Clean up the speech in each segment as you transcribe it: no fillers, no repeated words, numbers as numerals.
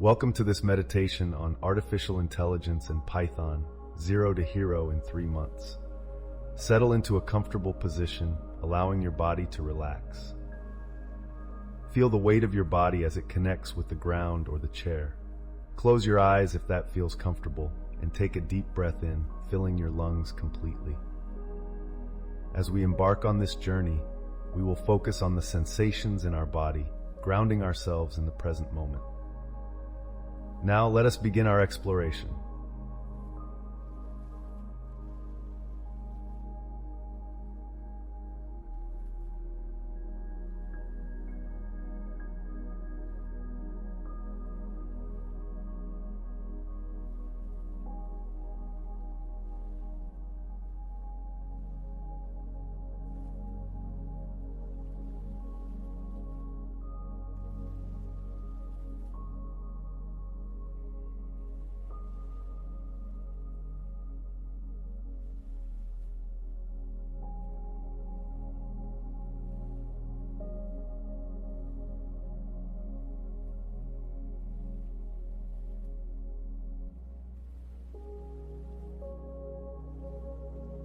Welcome to this meditation on artificial intelligence and Python, zero to hero in 3 months. Settle into a comfortable position, allowing your body to relax. Feel the weight of your body as it connects with the ground or the chair. Close your eyes if that feels comfortable, and take a deep breath in, filling your lungs completely. As we embark on this journey, we will focus on the sensations in our body, grounding ourselves in the present moment. Now let us begin our exploration.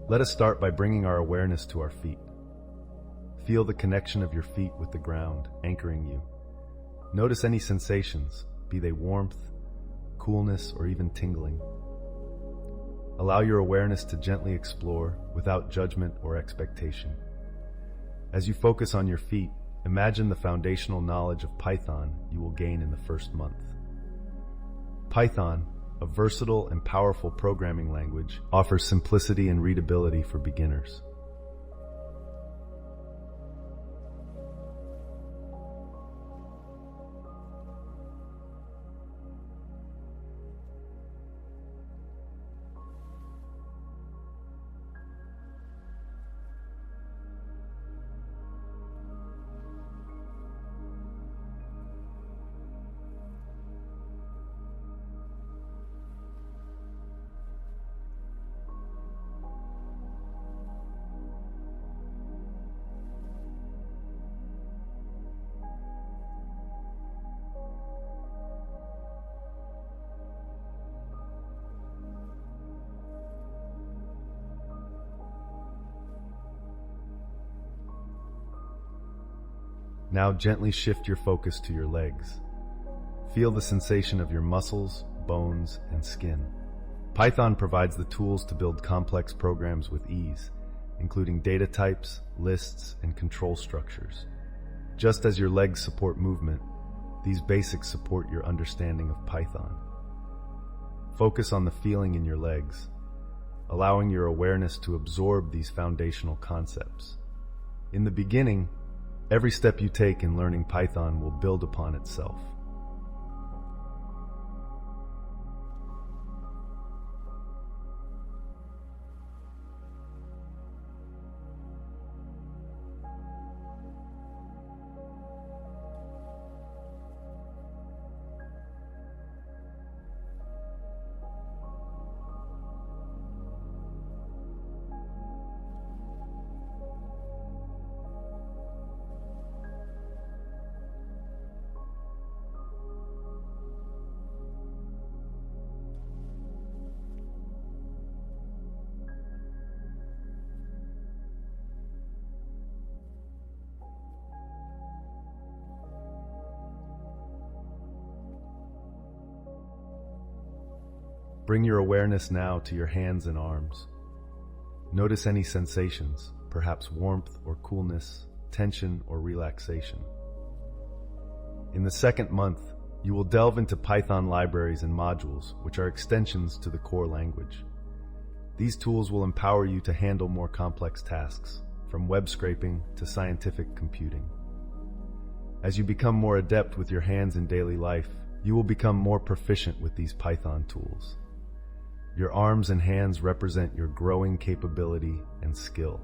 Let us start by bringing our awareness to our feet. Feel the connection of your feet with the ground, anchoring you. Notice any sensations, be they warmth, coolness, or even tingling. Allow your awareness to gently explore without judgment or expectation. As you focus on your feet, imagine the foundational knowledge of Python you will gain in the first month. Python, a versatile and powerful programming language, offers simplicity and readability for beginners. Now gently shift your focus to your legs. Feel the sensation of your muscles, bones, and skin. Python provides the tools to build complex programs with ease, including data types, lists, and control structures. Just as your legs support movement, these basics support your understanding of Python. Focus on the feeling in your legs, allowing your awareness to absorb these foundational concepts. In the beginning, every step you take in learning Python will build upon itself. Bring your awareness now to your hands and arms. Notice any sensations, perhaps warmth or coolness, tension or relaxation. In the second month, you will delve into Python libraries and modules, which are extensions to the core language. These tools will empower you to handle more complex tasks, from web scraping to scientific computing. As you become more adept with your hands in daily life, you will become more proficient with these Python tools. Your arms and hands represent your growing capability and skill.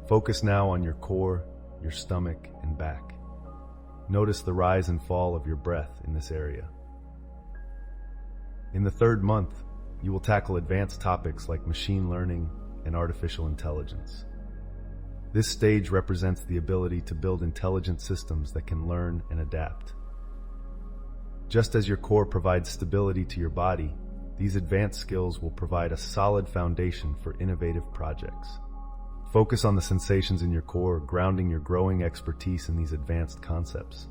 Focus now on your core, your stomach, and back. Notice the rise and fall of your breath in this area. In the third month, you will tackle advanced topics like machine learning and artificial intelligence. This stage represents the ability to build intelligent systems that can learn and adapt. Just as your core provides stability to your body, these advanced skills will provide a solid foundation for innovative projects. Focus on the sensations in your core, grounding your growing expertise in these advanced concepts.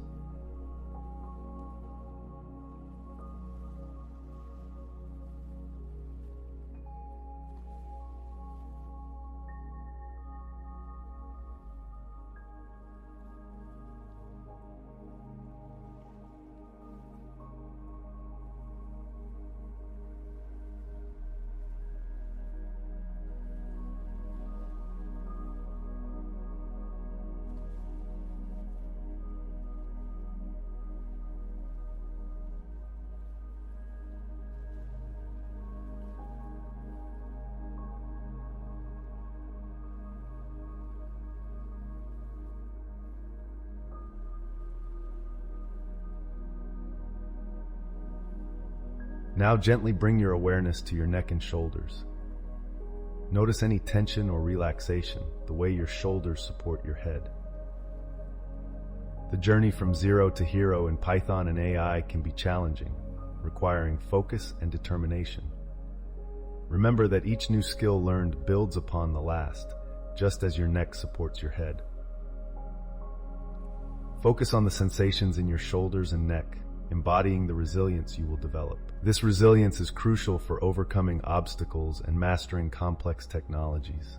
Now gently bring your awareness to your neck and shoulders. Notice any tension or relaxation, the way your shoulders support your head. The journey from zero to hero in Python and AI can be challenging, requiring focus and determination. Remember that each new skill learned builds upon the last, just as your neck supports your head. Focus on the sensations in your shoulders and neck, embodying the resilience you will develop. This resilience is crucial for overcoming obstacles and mastering complex technologies.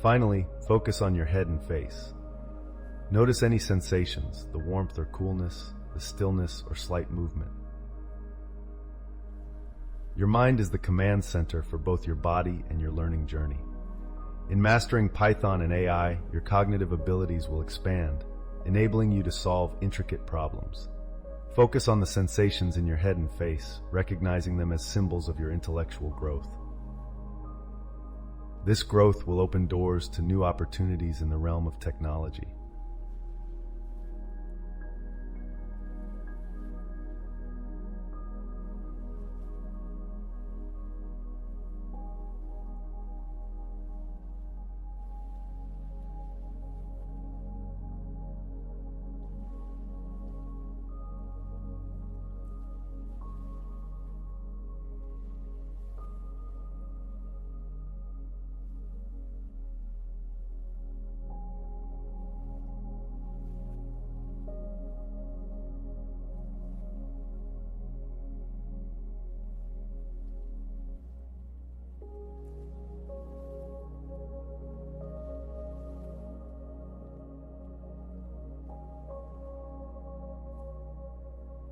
Finally, focus on your head and face. Notice any sensations, the warmth or coolness, the stillness or slight movement. Your mind is the command center for both your body and your learning journey. In mastering Python and AI, your cognitive abilities will expand, enabling you to solve intricate problems. Focus on the sensations in your head and face, recognizing them as symbols of your intellectual growth. This growth will open doors to new opportunities in the realm of technology.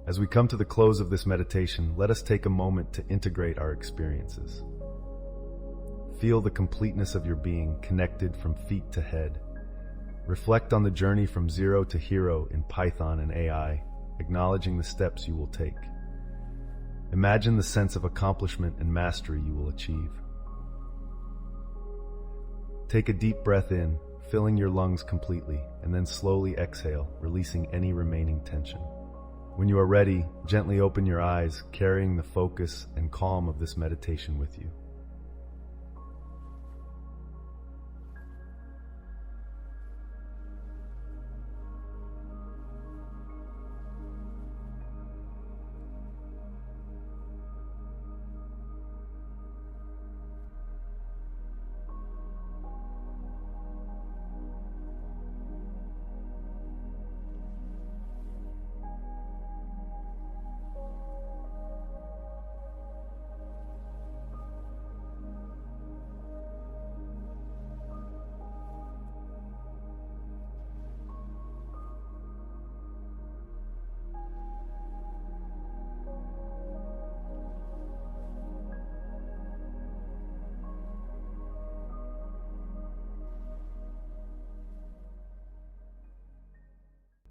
As we come to the close of this meditation, let us take a moment to integrate our experiences. Feel the completeness of your being, connected from feet to head. Reflect on the journey from zero to hero in Python and AI, acknowledging the steps you will take. Imagine the sense of accomplishment and mastery you will achieve. Take a deep breath in, filling your lungs completely, and then slowly exhale, releasing any remaining tension. When you are ready, gently open your eyes, carrying the focus and calm of this meditation with you.